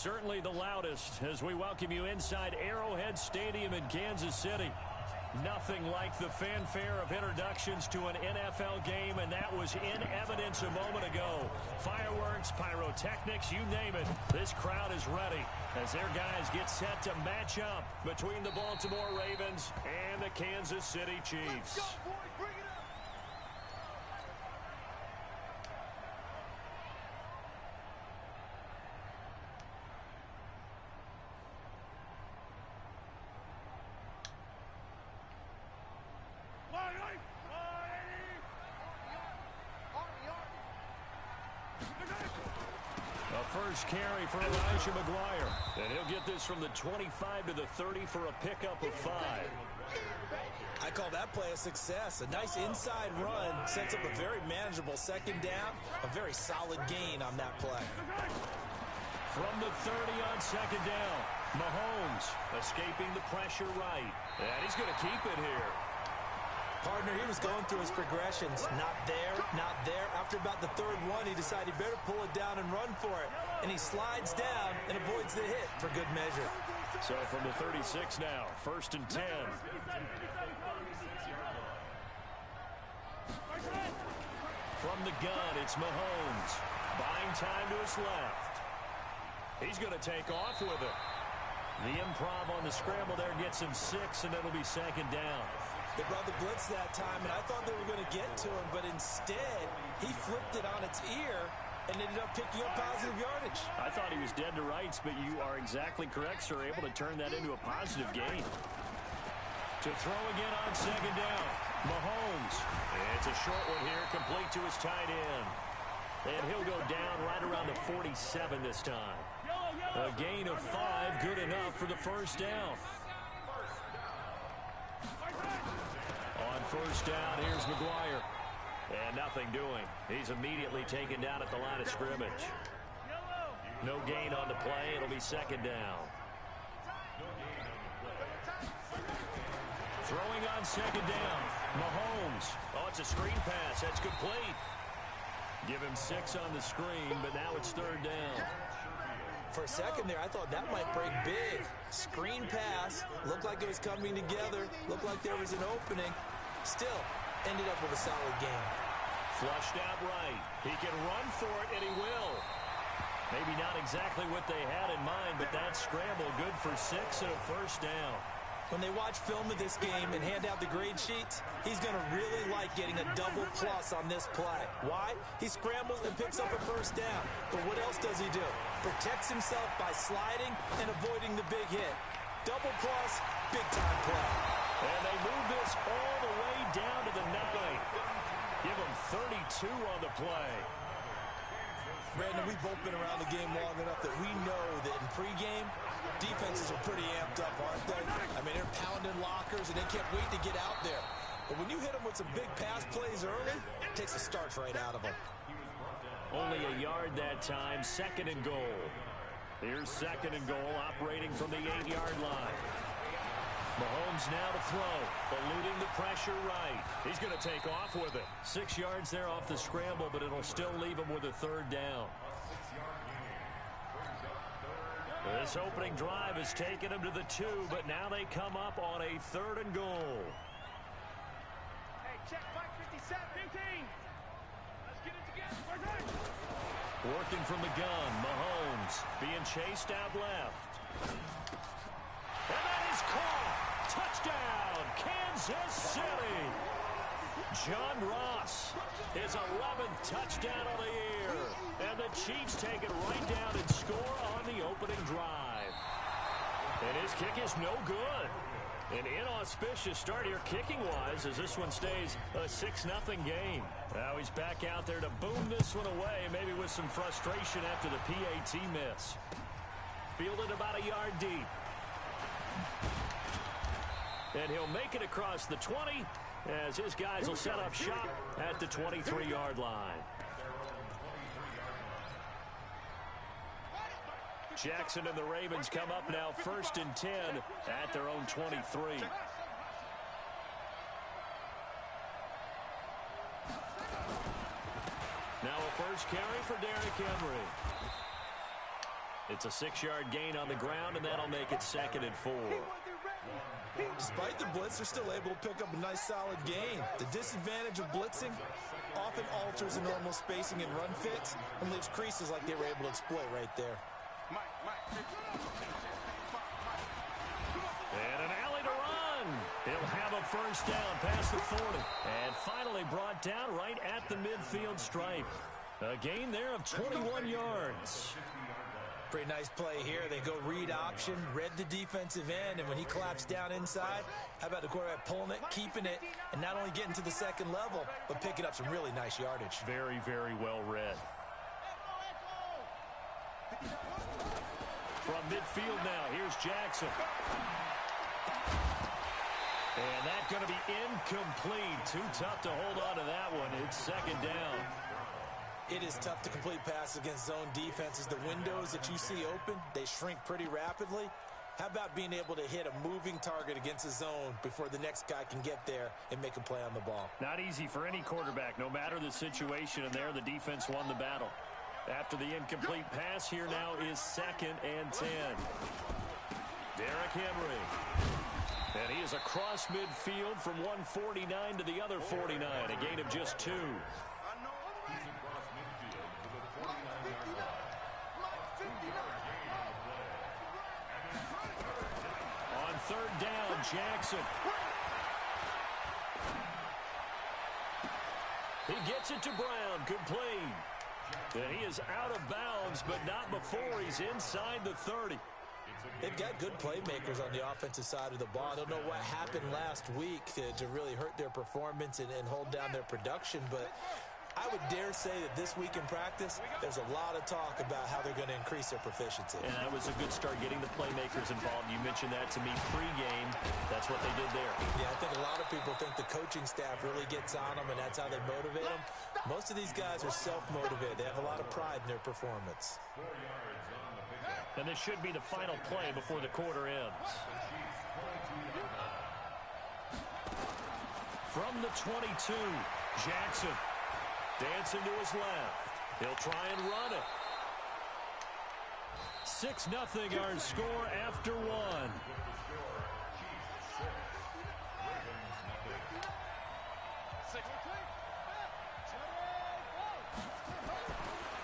Certainly the loudest as we welcome you inside Arrowhead Stadium in Kansas City. Nothing like the fanfare of introductions to an NFL game, and that was in evidence a moment ago. Fireworks, pyrotechnics, you name it. This crowd is ready as their guys get set to match up between the Baltimore Ravens and the Kansas City Chiefs. Let's go, boys. Bring it up. First carry for Elijah McGuire. And he'll get this from the 25 to the 30 for a pickup of 5. I call that play a success. A nice inside run sets up a very manageable second down. A very solid gain on that play. From the 30 on second down, Mahomes escaping the pressure right. And he's going to keep it here. Partner, he was going through his progressions. Not there, not there. After about the third one, he decided he better pull it down and run for it. And he slides down and avoids the hit for good measure. So from the 36 now, 1st and 10. From the gun, it's Mahomes. Buying time to his left. He's going to take off with it. The improv on the scramble there gets him 6, and it'll be second down. They brought the blitz that time, and I thought they were going to get to him, but instead, he flipped it on its ear and ended up picking up positive yardage. I thought he was dead to rights, but you are exactly correct, sir, able to turn that into a positive gain. To throw again on second down, Mahomes. It's a short one here, complete to his tight end. And he'll go down right around the 47 this time. A gain of 5, good enough for the first down. On first down, here's McGuire. And nothing doing. He's immediately taken down at the line of scrimmage. No gain on the play. It'll be second down. Throwing on second down, Mahomes. Oh, it's a screen pass. That's complete. Give him 6 on the screen, but now it's third down. For a second there, I thought that might break big. Screen pass, looked like it was coming together, looked like there was an opening. Still, ended up with a solid game. Flushed out right. He can run for it, and he will. Maybe not exactly what they had in mind, but that scramble good for 6 and a first down. When they watch film of this game and hand out the grade sheets, he's going to really like getting a double plus on this play. Why? He scrambles and picks up a first down. But what else does he do? Protects himself by sliding and avoiding the big hit. Double plus, big-time play. And they move this all the way down to the 9. Give him 32 on the play. Brandon, we've both been around the game long enough that we know that in pregame, defenses are pretty amped up, aren't they? I mean, they're pounding lockers, and they can't wait to get out there. But when you hit them with some big pass plays early, it takes the starch right out of them. Only a yard that time, 2nd and goal. Here's 2nd and goal, operating from the 8-yard line. Mahomes now to throw, eluding the pressure right. He's going to take off with it. 6 yards there off the scramble, but it'll still leave him with a third down. This opening drive has taken him to the 2, but now they come up on a 3rd and goal. Hey, check 557. 15. Let's get it together. Working from the gun, Mahomes being chased out left. And that is caught. Touchdown, Kansas City. John Ross, his 11th touchdown of the year. And the Chiefs take it right down and score on the opening drive. And his kick is no good. An inauspicious start here kicking-wise as this one stays a 6-0 game. Now he's back out there to boom this one away, maybe with some frustration after the PAT miss. Fielded about a yard deep. And he'll make it across the 20 as his guys will set up shop at the 23-yard line. Jackson and the Ravens come up now 1st and 10 at their own 23. Now a first carry for Derrick Henry. It's a 6-yard gain on the ground, and that'll make it 2nd and 4. Despite the blitz, they're still able to pick up a nice, solid gain. The disadvantage of blitzing often alters the normal spacing and run fits and leaves creases like they were able to exploit right there. And an alley to run. He'll have a first down past the 40. And finally brought down right at the midfield stripe. A gain there of 21 yards. Pretty nice play here. They go read option, read the defensive end, and when he collapsed down inside, how about the quarterback pulling it, keeping it, and not only getting to the second level, but picking up some really nice yardage. Very, very well read. From midfield now, here's Jackson. And that's going to be incomplete. Too tough to hold on to that one. It's 2nd down. It is tough to complete passes against zone defenses. The windows that you see open, they shrink pretty rapidly. How about being able to hit a moving target against a zone before the next guy can get there and make a play on the ball? Not easy for any quarterback, no matter the situation, and there the defense won the battle. After the incomplete pass, here now is 2nd and 10. Derrick Henry. And he is across midfield from 149 to the other 49, a gain of just 2. On 3rd down, Jackson. He gets it to Brown, complete. And he is out of bounds, but not before he's inside the 30. They've got good playmakers on the offensive side of the ball. I don't know what happened last week to really hurt their performance and hold down their production, but I would dare say that this week in practice, there's a lot of talk about how they're going to increase their proficiency. And that was a good start getting the playmakers involved. You mentioned that to me pregame. That's what they did there. Yeah, I think a lot of people think the coaching staff really gets on them, and that's how they motivate them. Most of these guys are self-motivated. They have a lot of pride in their performance. And this should be the final play before the quarter ends. From the 22, Jackson. Dancing to his left. He'll try and run it. 6-0 our score after 1.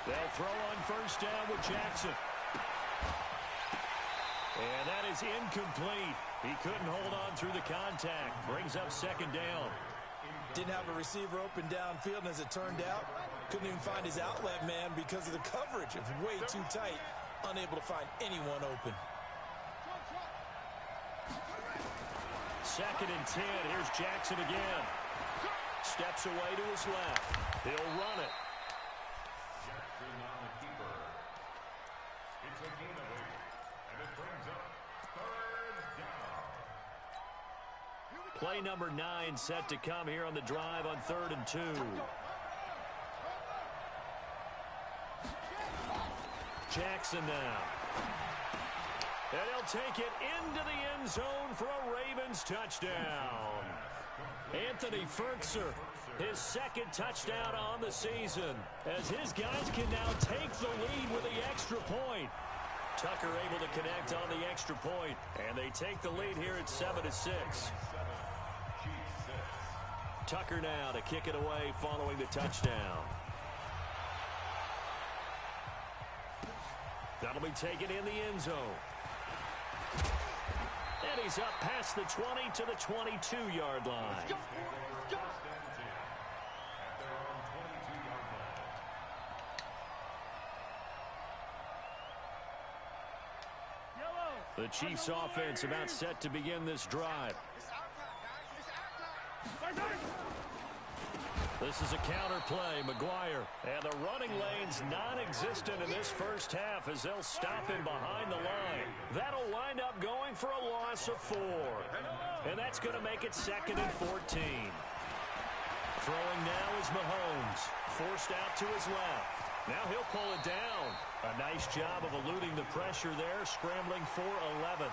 They'll throw on first down with Jackson. And that is incomplete. He couldn't hold on through the contact. Brings up 2nd down. Didn't have a receiver open downfield, and as it turned out, couldn't even find his outlet man because of the coverage. It was way too tight, unable to find anyone open. 2nd and 10. Here's Jackson again. Steps away to his left. He'll run it. Jackson on the keeper. It's a gain of 8, and it brings up 3rd down. Play number 9 set to come here on the drive on 3rd and 2. Jackson now. And he'll take it into the end zone for a Ravens touchdown. Anthony Ferkser, his 2nd touchdown on the season, as his guys can now take the lead with the extra point. Tucker able to connect on the extra point, and they take the lead here at 7-6. Tucker now to kick it away following the touchdown. That'll be taken in the end zone. And he's up past the 20 to the 22-yard line. The Chiefs offense about set to begin this drive. This is a counter play. McGuire. And the running lane's non-existent in this first half as they'll stop him behind the line. That'll wind up going for a loss of 4. And that's going to make it 2nd and 14. Throwing now is Mahomes. Forced out to his left. Now he'll pull it down. A nice job of eluding the pressure there, scrambling for 11.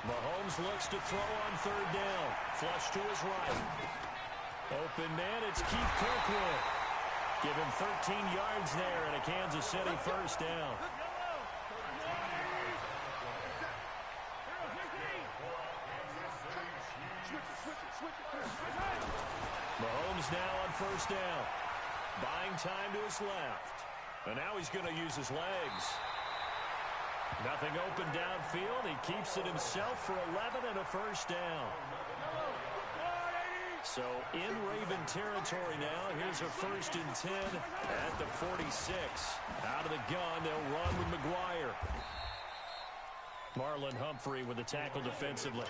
Mahomes Mahomes looks to throw on third down. Flush to his right. Open man, it's Keith Kirkwood. Give him 13 yards there and a Kansas City first down. Mahomes now on first down. Buying time to his left. And now he's going to use his legs. Nothing open downfield. He keeps it himself for 11 and a first down. So in Raven territory now. Here's a 1st and 10 at the 46. Out of the gun, they'll run with McGuire. Marlon Humphrey with the tackle defensively.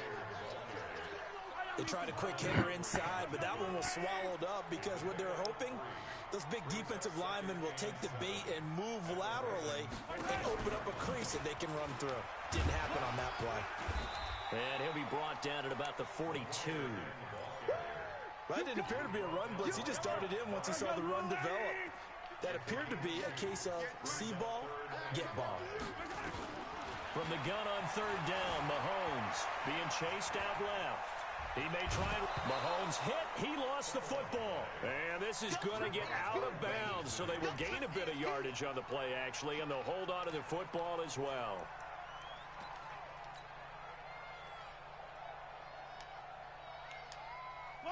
They tried a quick hitter inside, but that one was swallowed up because what they're hoping, those big defensive linemen will take the bait and move laterally and open up a crease that they can run through. Didn't happen on that play. And he'll be brought down at about the 42. That didn't appear to be a run blitz. He just darted in once he saw the run develop. That appeared to be a case of see ball, get ball. From the gun on third down, Mahomes being chased out left. He may try and Mahomes hit. He lost the football. And this is going to get out of bounds, so they will gain a bit of yardage on the play, actually, and they'll hold on to the football as well.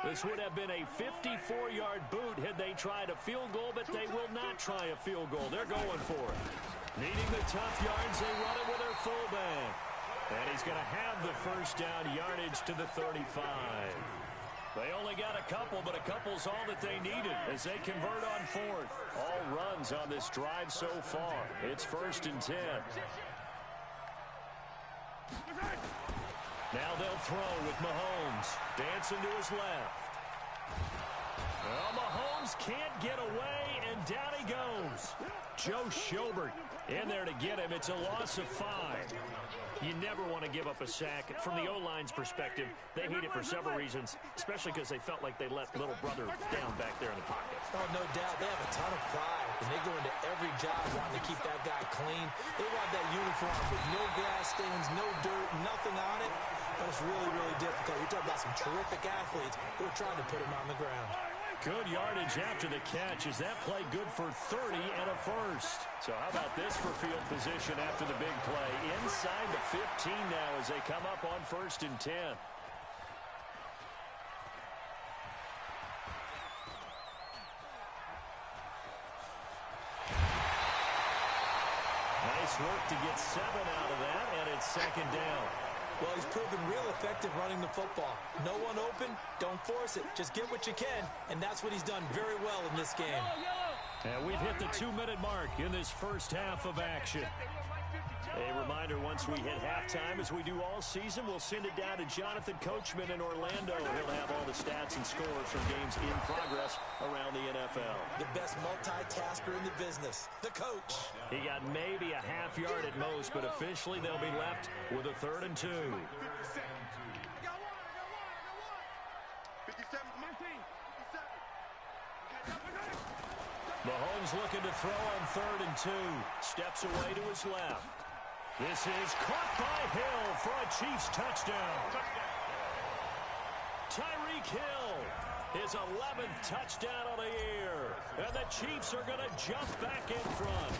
This would have been a 54-yard boot had they tried a field goal, but they will not try a field goal. They're going for it. Needing the tough yards, they run it with their fullback. And he's going to have the first down yardage to the 35. They only got a couple, but a couple's all that they needed as they convert on fourth. All runs on this drive so far. It's 1st and 10. Now they'll throw with Mahomes. Dancing to his left. Well, Mahomes can't get away, and down he goes. Joe Schobert in there to get him. It's a loss of 5. You never want to give up a sack. From the O-line's perspective, they hate it for several reasons, especially because they felt like they let little brother down back there in the pocket. Oh, no doubt. They have a ton of pride, and they go into every job wanting to keep that guy clean. They want that uniform with no grass stains, no dirt, nothing on it. But it's really, really difficult. You're talking about some terrific athletes who are trying to put him on the ground. Good yardage after the catch. Is that play good for 30 and a first? So how about this for field position after the big play? Inside the 15 now as they come up on 1st and 10. Nice work to get 7 out of that, and it's 2nd down. Well, he's proven real effective running the football. No one open, don't force it. Just get what you can, and that's what he's done very well in this game. And we've hit the 2-minute mark in this first half of action. A reminder, once we hit halftime, as we do all season, we'll send it down to Jonathan Coachman in Orlando. He'll have all the stats and scores from games in progress around the NFL. The best multitasker in the business, the coach. He got maybe a half yard at most, but officially they'll be left with a 3rd and 2. Mahomes looking to throw on 3rd and 2. Steps away to his left. This is caught by Hill for a Chiefs touchdown. Tyreek Hill, his 11th touchdown of the year. And the Chiefs are going to jump back in front.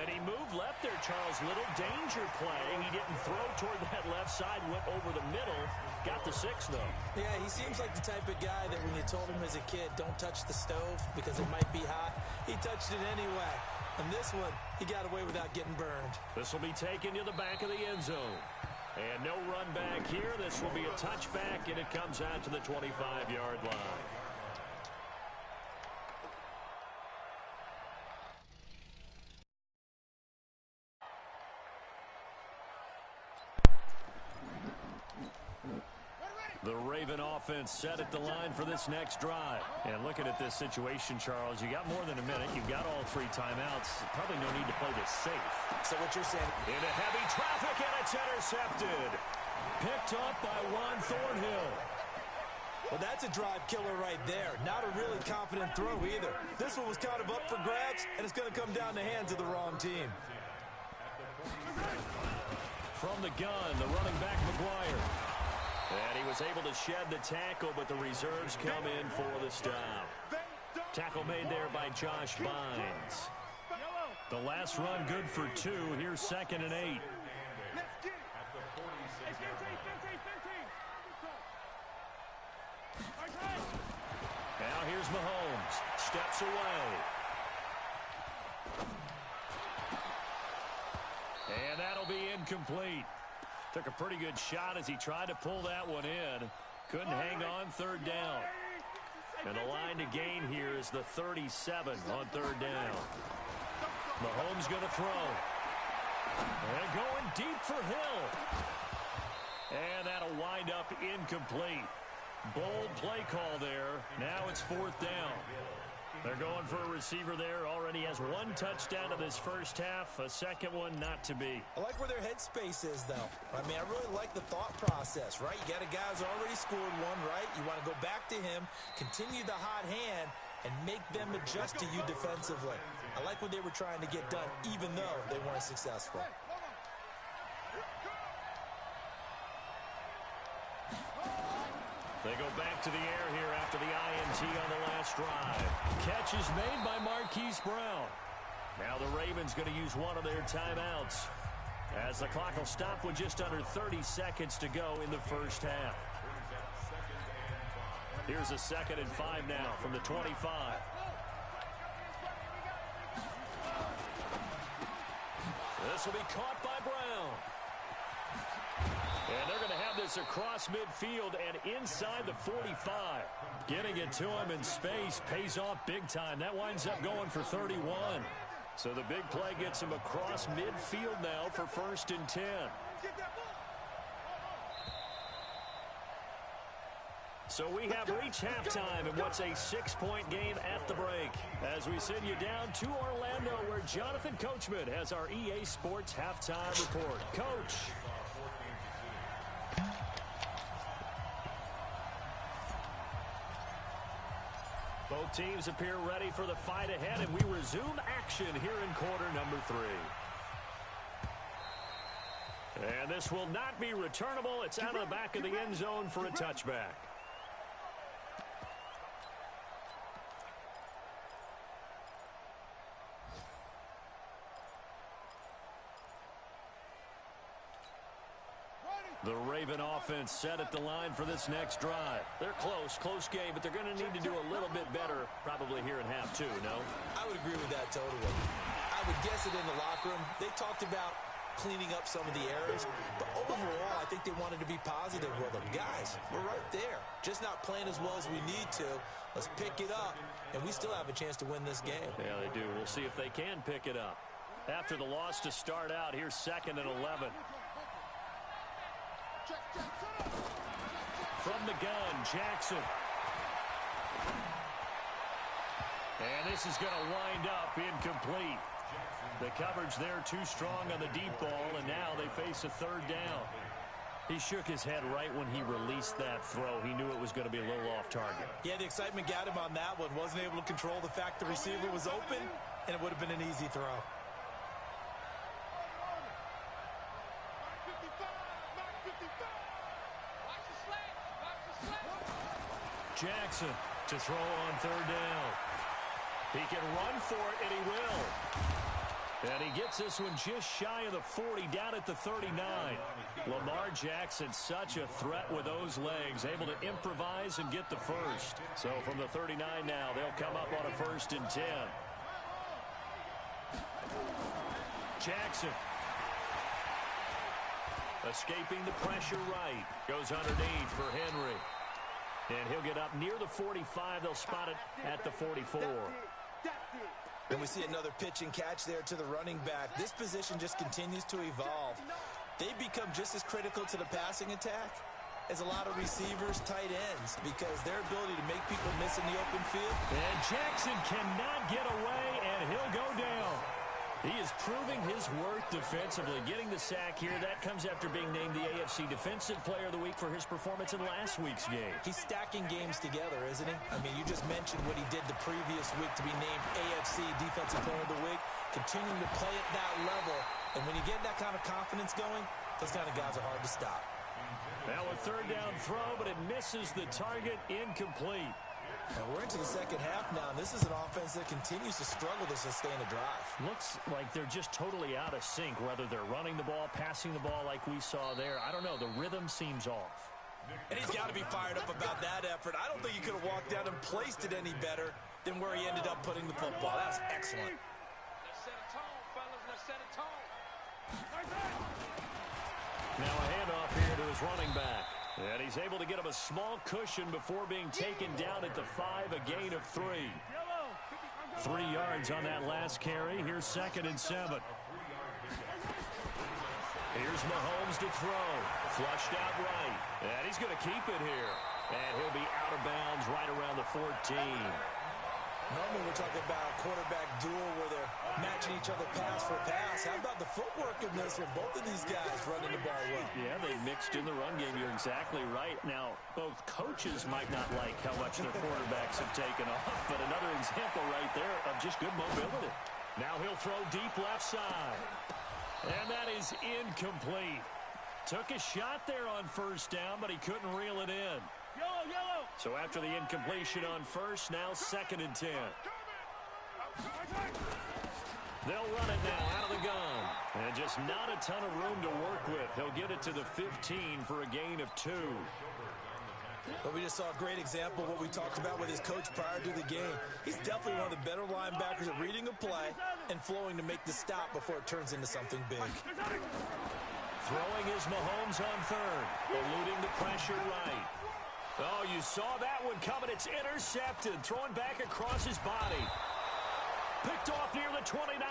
And he moved left there, Charles. Little danger play. He didn't throw toward that left side, went over the middle. Got the 6, though. Yeah, he seems like the type of guy that when you told him as a kid, don't touch the stove because it might be hot, he touched it anyway. And this one, he got away without getting burned. This will be taken to the back of the end zone. And no run back here. This will be a touchback, and it comes out to the 25-yard line. The Raven offense set at the line for this next drive. And looking at this situation, Charles, you got more than a minute. You've got all 3 timeouts. Probably no need to play this safe. So what you're saying? Into heavy traffic, and it's intercepted. Picked up by Juan Thornhill. Well, that's a drive killer right there. Not a really confident throw either. This one was kind of up for grabs, and it's going to come down the hands of the wrong team. From the gun, the running back, McGuire. And he was able to shed the tackle, but the reserves come in for the stop. Tackle made there by Josh Bynes. The last run good for 2. Here's 2nd and 8. Now here's Mahomes. Steps away. And that'll be incomplete. Took a pretty good shot as he tried to pull that one in. Couldn't hang on 3rd down. And the line to gain here is the 37 on 3rd down. Mahomes going to throw. And going deep for Hill. And that'll wind up incomplete. Bold play call there. Now it's 4th down. They're going for a receiver there. Already has 1 touchdown in this first half. A second one not to be. I like where their headspace is, though. I mean, I really like the thought process, right? You got a guy who's already scored 1, right? You want to go back to him, continue the hot hand, and make them adjust to you defensively. I like what they were trying to get done, even though they weren't successful. They go back to the air here after the INT on the last drive. Catch is made by Marquise Brown. Now the Ravens going to use one of their timeouts, as the clock will stop with just under 30 seconds to go in the first half. Here's a 2nd and 5 now from the 25. This will be caught by Brown. And they're going to have this across midfield and inside the 45. Getting it to him in space pays off big time. That winds up going for 31. So the big play gets him across midfield now for 1st and 10. So we have reached halftime in what's a 6-point game at the break, as we send you down to Orlando, where Jonathan Coachman has our EA Sports halftime report. Coach. Both teams appear ready for the fight ahead, and we resume action here in quarter number 3. And this will not be returnable. It's out of the back of the end zone for a touchback. The Raven offense set at the line for this next drive. They're close game, but they're going to need to do a little bit better probably here in half 2, no? I would agree with that totally. I would guess it in the locker room. They talked about cleaning up some of the errors, but overall, I think they wanted to be positive with them. Guys, we're right there. Just not playing as well as we need to. Let's pick it up, and we still have a chance to win this game. Yeah, they do. We'll see if they can pick it up. After the loss to start out, here's 2nd and 11. From the gun, Jackson. And this is going to wind up incomplete. The coverage there too strong on the deep ball, and now they face a 3rd down. He shook his head right when he released that throw. He knew it was going to be a little off target. Yeah, the excitement got him on that one. Wasn't able to control the fact the receiver was open, and it would have been an easy throw. Jackson to throw on 3rd down. He can run for it, and he will. And he gets this one just shy of the 40, down at the 39. Lamar Jackson, such a threat with those legs, able to improvise and get the first. So from the 39 now, they'll come up on a 1st and 10. Jackson. Escaping the pressure right. Goes underneath for Henry. And he'll get up near the 45. They'll spot it at the 44. And we see another pitch and catch there to the running back. This position just continues to evolve. They become just as critical to the passing attack as a lot of receivers, tight ends, because their ability to make people miss in the open field. And Jackson cannot get away, and he'll go down. He is proving his worth defensively, getting the sack here. That comes after being named the AFC Defensive Player of the Week for his performance in last week's game. He's stacking games together, isn't he? I mean, you just mentioned what he did the previous week to be named AFC Defensive Player of the Week, continuing to play at that level. And when you get that kind of confidence going, Those kind of guys are hard to stop. Now a third down throw, but it misses the target, incomplete. And we're into the second half now, and this is an offense that continues to struggle to sustain a drive. Looks like they're just totally out of sync, whether they're running the ball, passing the ball like we saw there. I don't know. The rhythm seems off. And he's got to be fired up about that effort. I don't think he could have walked down and placed it any better than where he ended up putting the football. That was excellent. Let's set a tone, fellas. Let's set a tone. Now a handoff here to his running back. And he's able to get him a small cushion before being taken down at the 5, a gain of 3. 3 yards on that last carry. Here's 2nd and 7. Here's Mahomes to throw. Flushed out right. And he's going to keep it here. And he'll be out of bounds right around the 14. Normally we're talking about a quarterback duel where they're matching each other pass for pass. How about the footwork in this from both of these guys running the ball well? Yeah, they mixed in the run game. You're exactly right. Now, both coaches might not like how much their quarterbacks have taken off, but another example right there of just good mobility. Now he'll throw deep left side. And that is incomplete. Took a shot there on first down, but he couldn't reel it in. Yellow. So after the incompletion on first, now 2nd and 10. They'll run it now out of the gun. And just not a ton of room to work with. He'll get it to the 15 for a gain of 2. But we just saw a great example of what we talked about with his coach prior to the game. He's definitely one of the better linebackers at reading a play and flowing to make the stop before it turns into something big. Throwing is Mahomes on 3rd. Eluding the pressure right. Oh, you saw that one coming. It's intercepted. Throwing back across his body. Picked off near the 29.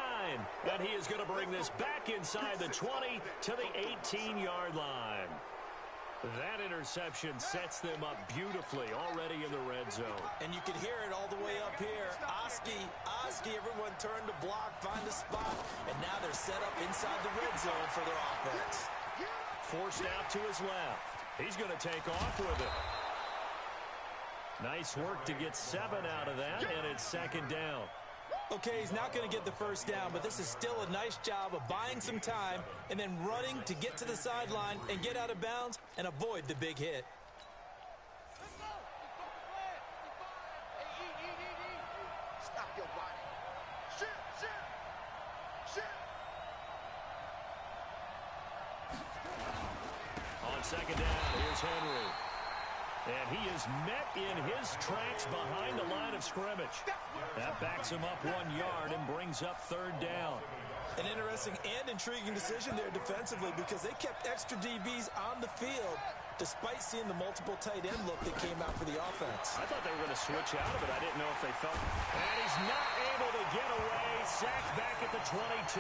And he is going to bring this back inside the 20 to the 18-yard line. That interception sets them up beautifully already in the red zone. And you can hear it all the way up here. Oski, everyone turned to block, find a spot, and now they're set up inside the red zone for their offense. Forced out to his left. He's going to take off with it. Nice work to get 7 out of that, and it's 2nd down. Okay, he's not going to get the first down, but this is still a nice job of buying some time and then running to get to the sideline and get out of bounds and avoid the big hit. Stop your body. Shit. On 2nd down, here's Henry. And he is met in his tracks behind the line of scrimmage. That backs him up 1 yard and brings up 3rd down. An interesting and intriguing decision there defensively because they kept extra DBs on the field despite seeing the multiple tight end look that came out for the offense. I thought they were going to switch out of it. I didn't know if they felt. And he's not able to get away. Sacked back at the 22.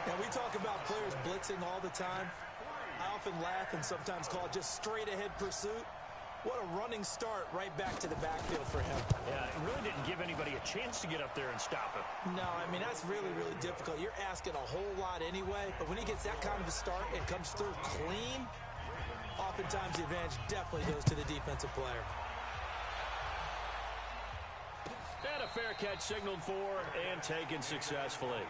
Now, we talk about players blitzing all the time. I often laugh and sometimes call it just straight-ahead pursuit. What a running start right back to the backfield for him. Yeah, it really didn't give anybody a chance to get up there and stop him. No, I mean, that's really, really difficult. You're asking a whole lot anyway, but when he gets that kind of a start and comes through clean, oftentimes the advantage definitely goes to the defensive player. And a fair catch signaled for and taken successfully.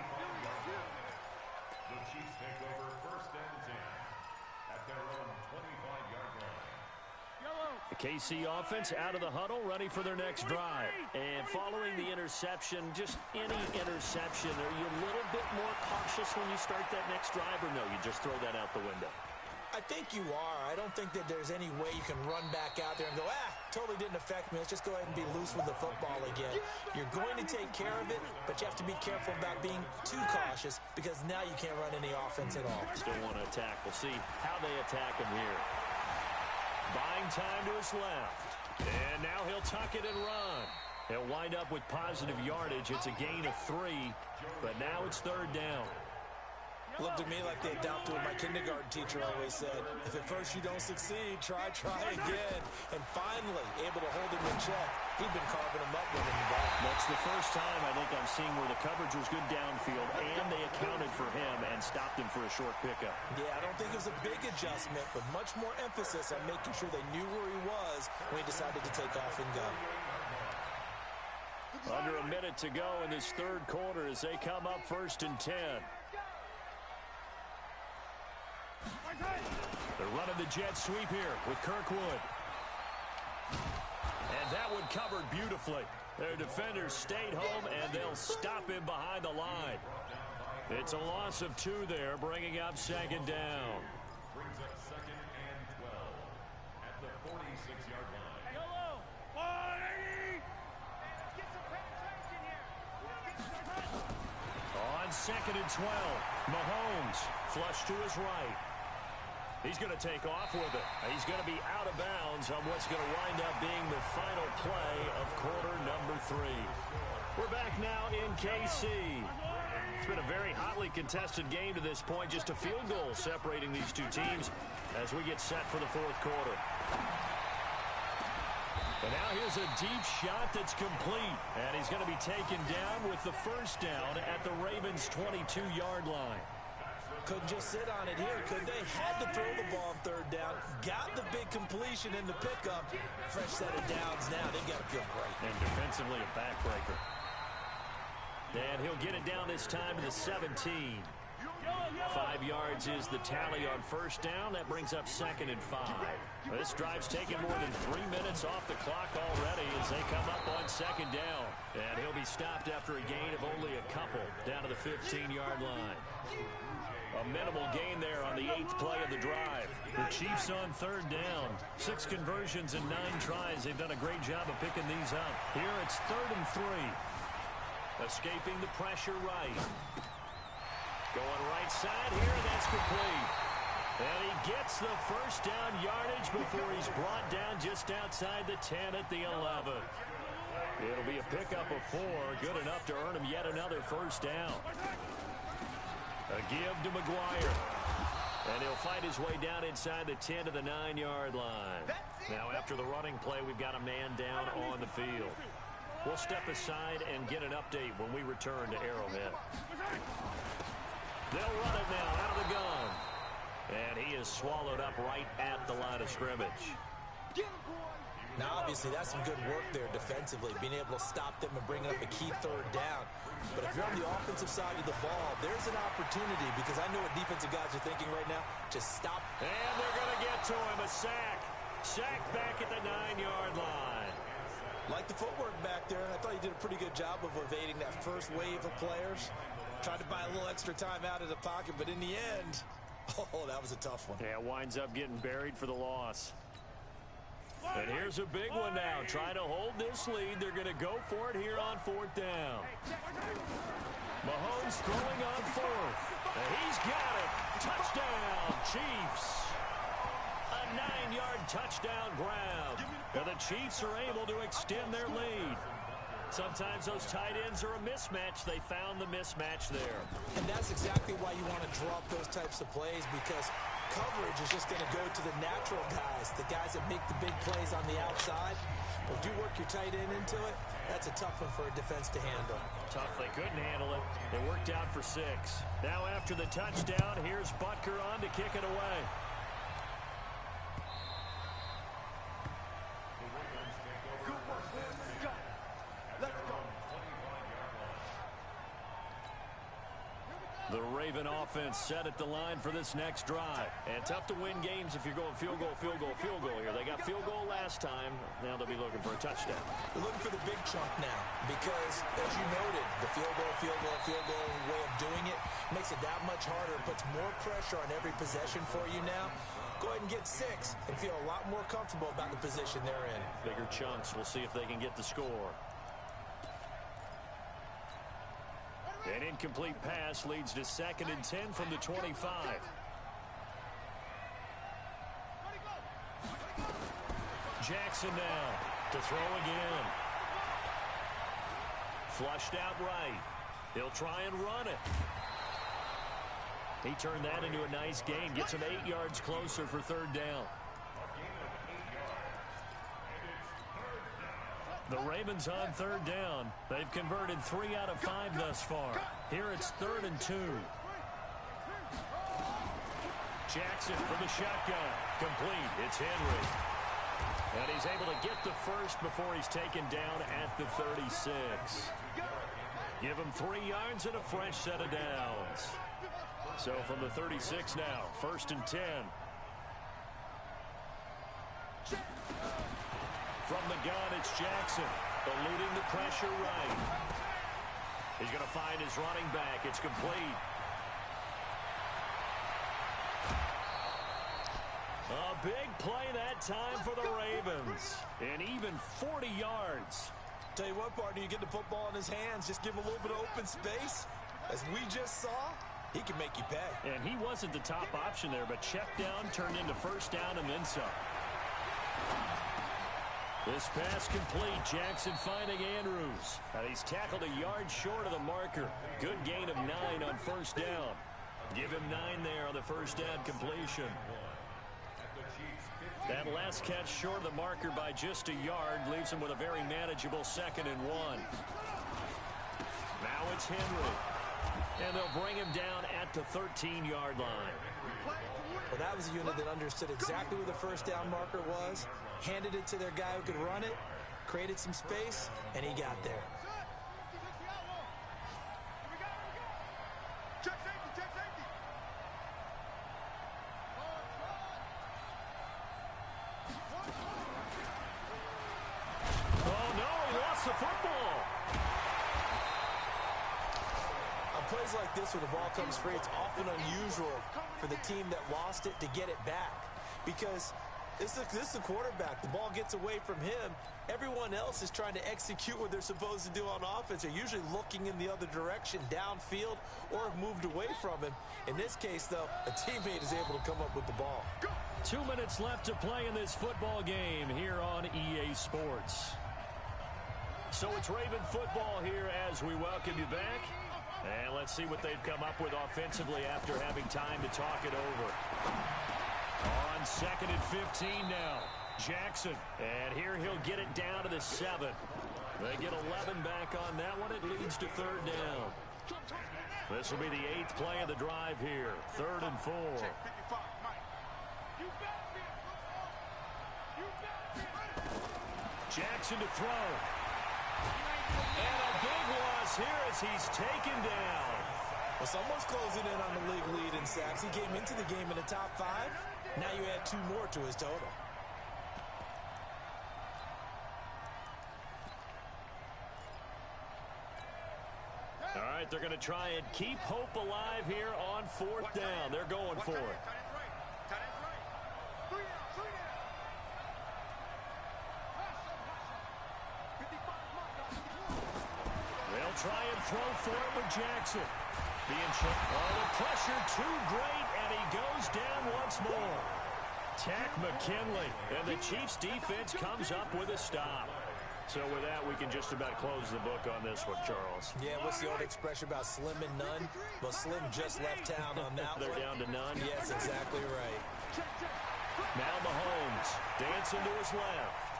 The Chiefs take over 1st and 10 at their own 25-yard line. The KC offense out of the huddle, ready for their next drive. And following the interception, just any interception, are you a little bit more cautious when you start that next drive, or no, you just throw that out the window? I think you are. I don't think that there's any way you can run back out there and go, totally didn't affect me. Let's just go ahead and be loose with the football again. You're going to take care of it, but you have to be careful about being too cautious because now you can't run any offense at all. Still want to attack. We'll see how they attack him here. Buying time to his left. And now he'll tuck it and run. He'll wind up with positive yardage. It's a gain of 3, but now it's 3rd down. Looked to me like they adopted what my kindergarten teacher always said. If at first you don't succeed, try again. And finally, able to hold him in check. He'd been carving him up winning the ball. That's the first time I think I'm seeing where the coverage was good downfield, and they accounted for him and stopped him for a short pickup. Yeah, I don't think it was a big adjustment, but much more emphasis on making sure they knew where he was when he decided to take off and go. Under a minute to go in this 3rd quarter as they come up 1st and 10. running the jet sweep here with Kirkwood. And that one covered beautifully. Their defenders stayed home, and they'll stop him behind the line. It's a loss of 2 there, bringing up second down. Brings up 2nd and 12 at the 46-yard line. Hello. 180. Let's get some penetration here. On 2nd and 12, Mahomes flush to his right. He's going to take off with it. He's going to be out of bounds on what's going to wind up being the final play of quarter number 3. We're back now in KC. It's been a very hotly contested game to this point. Just a field goal separating these two teams as we get set for the 4th quarter. And now here's a deep shot that's complete. And he's going to be taken down with the first down at the Ravens' 22-yard line. Couldn't just sit on it here, could they? Had to throw the ball on 3rd down. Got the big completion in the pickup. Fresh set of downs now. They've got to feel great. And defensively a backbreaker. And he'll get it down this time to the 17. 5 yards is the tally on first down. That brings up 2nd and 5. This drive's taken more than 3 minutes off the clock already as they come up on 2nd down. And he'll be stopped after a gain of only a couple down to the 15-yard line. A minimal gain there on the 8th play of the drive. The Chiefs on 3rd down. 6 conversions and 9 tries. They've done a great job of picking these up. Here it's 3rd and 3. Escaping the pressure right. Going right side here, and that's complete. And he gets the first down yardage before he's brought down just outside the 10 at the 11. It'll be a pickup of 4. Good enough to earn him yet another first down. A give to McGuire. And he'll fight his way down inside the 10 to the 9-yard line. Now after the running play, we've got a man down on the field. We'll step aside and get an update when we return to Arrowhead. They'll run it now out of the gun. And he is swallowed up right at the line of scrimmage. Now, obviously, that's some good work there defensively, being able to stop them and bring up a key 3rd down. But if you're on the offensive side of the ball, there's an opportunity, because I know what defensive guys are thinking right now. Just stop. And they're going to get to him. A sack. Sack back at the 9-yard line. Like the footwork back there, and I thought he did a pretty good job of evading that first wave of players. Tried to buy a little extra time out of the pocket, but in the end, oh, that was a tough one. Yeah, winds up getting buried for the loss. And here's a big one now. Trying to hold this lead. They're going to go for it here on 4th down. Mahomes throwing on 4th. And he's got it. Touchdown, Chiefs. A 9-yard touchdown grab. And the Chiefs are able to extend their lead. Sometimes those tight ends are a mismatch. They found the mismatch there. And that's exactly why you want to draw up those types of plays, because coverage is just going to go to the natural guys, the guys that make the big plays on the outside. But if you work your tight end into it, that's a tough one for a defense to handle. Tough. They couldn't handle it. It worked out for 6. Now after the touchdown, here's Butker on to kick it away. The Raven offense set at the line for this next drive. And tough to win games if you're going field goal, field goal, field goal here. They got field goal last time. Now they'll be looking for a touchdown. They're looking for the big chunk now because, as you noted, the field goal way of doing it makes it that much harder. It puts more pressure on every possession for you now. Go ahead and get 6 and feel a lot more comfortable about the position they're in. Bigger chunks. We'll see if they can get the score. An incomplete pass leads to 2nd and 10 from the 25. Jackson now to throw again. Flushed out right. He'll try and run it. He turned that into a nice gain. Gets him 8 yards closer for 3rd down. The Ravens on 3rd down. They've converted 3 out of 5 thus far. Here it's 3rd and 2. Jackson for the shotgun. Complete. It's Henry. And he's able to get the first before he's taken down at the 36. Give him 3 yards and a fresh set of downs. So from the 36 now, 1st and 10. From the gun, it's Jackson, eluding the pressure right. He's going to find his running back. It's complete. A big play that time for the Ravens. And even 40 yards. Tell you what, partner, you get the football in his hands, just give him a little bit of open space. As we just saw, he can make you pay. And he wasn't the top option there, but check down turned into first down and then some. This pass complete. Jackson finding Andrews. He's tackled a yard short of the marker. Good gain of 9 on first down. Give him 9 there on the first down completion. That last catch short of the marker by just a yard leaves him with a very manageable 2nd and 1. Now it's Henry. And they'll bring him down at the 13-yard line. Well, that was a unit that understood exactly where the first down marker was, handed it to their guy who could run it, created some space, and he got there. Check safety, check safety. Oh, no, he lost the football. On plays like this where the ball comes free, it's often unusual for the team that lost it to get it back. Because this is the quarterback. The ball gets away from him. Everyone else is trying to execute what they're supposed to do on offense. They're usually looking in the other direction, downfield, or have moved away from him. In this case, though, a teammate is able to come up with the ball. 2 minutes left to play in this football game here on EA Sports. So it's Raven football here as we welcome you back. And let's see what they've come up with offensively after having time to talk it over. On 2nd and 15 now. Jackson. And here he'll get it down to the 7. They get 11 back on that one. It leads to 3rd down. This will be the 8th play of the drive here. 3rd and 4. Jackson to throw. And a big loss here as he's taken down. Well, someone's closing in on the league lead in sacks. He came into the game in the top 5. Now you add 2 more to his total. All right, they're going to try and keep hope alive here on 4th down. They're going for it. They'll try and throw for it with Jackson. The pressure too great, and he goes down once more. Tack McKinley, and the Chiefs defense comes up with a stop. So with that, we can just about close the book on this one, Charles. Yeah, what's the old expression about slim and none? Well, Slim just left town on that They're one. down to none? Yes, exactly right. Now Mahomes dancing to his left.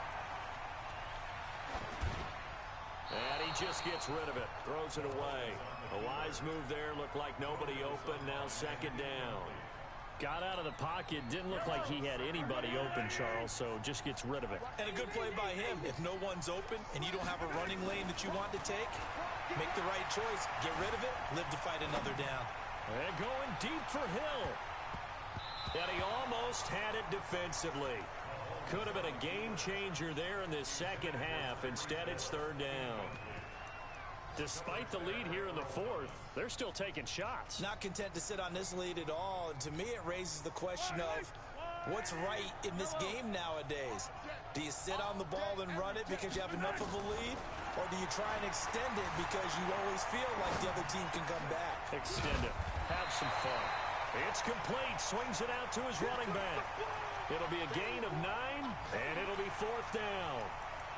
And he just gets rid of it, throws it away. A wise move there, looked like nobody open, now 2nd down. Got out of the pocket, didn't look like he had anybody open, Charles, so just gets rid of it. And a good play by him. If no one's open and you don't have a running lane that you want to take, make the right choice. Get rid of it, live to fight another down. And going deep for Hill. And he almost had it defensively. Could have been a game changer there in this 2nd half. Instead, it's 3rd down. Despite the lead here in the 4th, they're still taking shots. Not content to sit on this lead at all. And to me, it raises the question of what's right in this game nowadays. Do you sit on the ball and run it because you have enough of a lead? Or do you try and extend it because you always feel like the other team can come back? Extend it. Have some fun. It's complete. Swings it out to his running back. It'll be a gain of 9, and it'll be 4th down.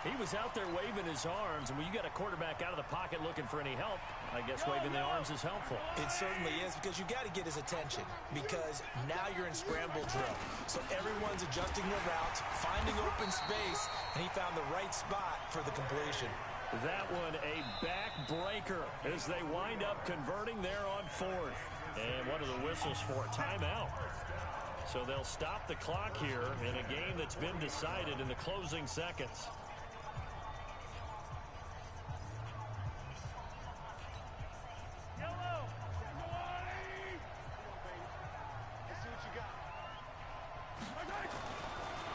He was out there waving his arms, and when you got a quarterback out of the pocket looking for any help, I guess waving the arms is helpful. It certainly is, because you got to get his attention, because now you're in scramble drill. So everyone's adjusting their routes, finding open space, and he found the right spot for the completion. That one a backbreaker as they wind up converting there on 4th. And what are the whistles for? Timeout. So they'll stop the clock here in a game that's been decided in the closing seconds.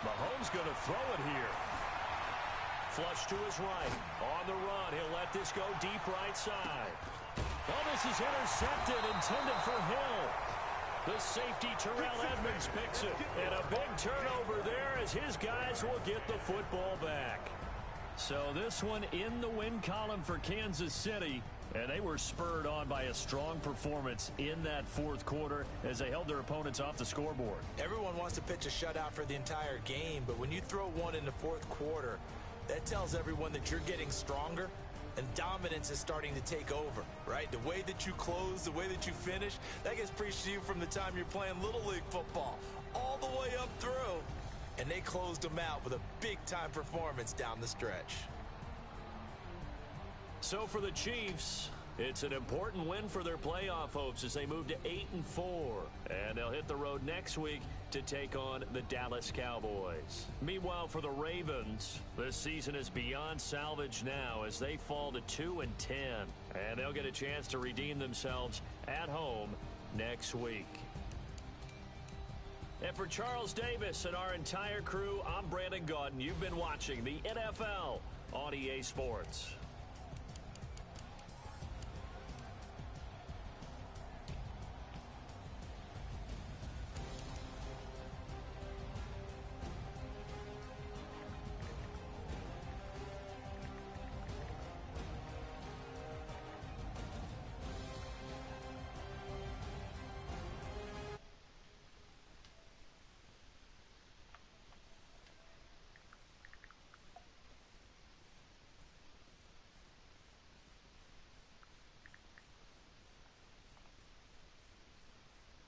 Mahomes going to throw it here. Flush to his right. On the run, he'll let this go deep right side. Oh, this is intercepted, intended for Hill. The safety, Terrell Edmonds, picks it. And a big turnover there as his guys will get the football back. So this one in the win column for Kansas City. And they were spurred on by a strong performance in that fourth quarter as they held their opponents off the scoreboard. Everyone wants to pitch a shutout for the entire game, but when you throw one in the fourth quarter, that tells everyone that you're getting stronger and dominance is starting to take over, right? The way that you close, the way that you finish, that gets preached to you from the time you're playing Little League football all the way up through. And they closed them out with a big-time performance down the stretch. So for the Chiefs, it's an important win for their playoff hopes as they move to 8-4. And they'll hit the road next week to take on the Dallas Cowboys. Meanwhile, for the Ravens, this season is beyond salvage now as they fall to 2-10. And they'll get a chance to redeem themselves at home next week. And for Charles Davis and our entire crew, I'm Brandon Gaudin. You've been watching the NFL on EA Sports.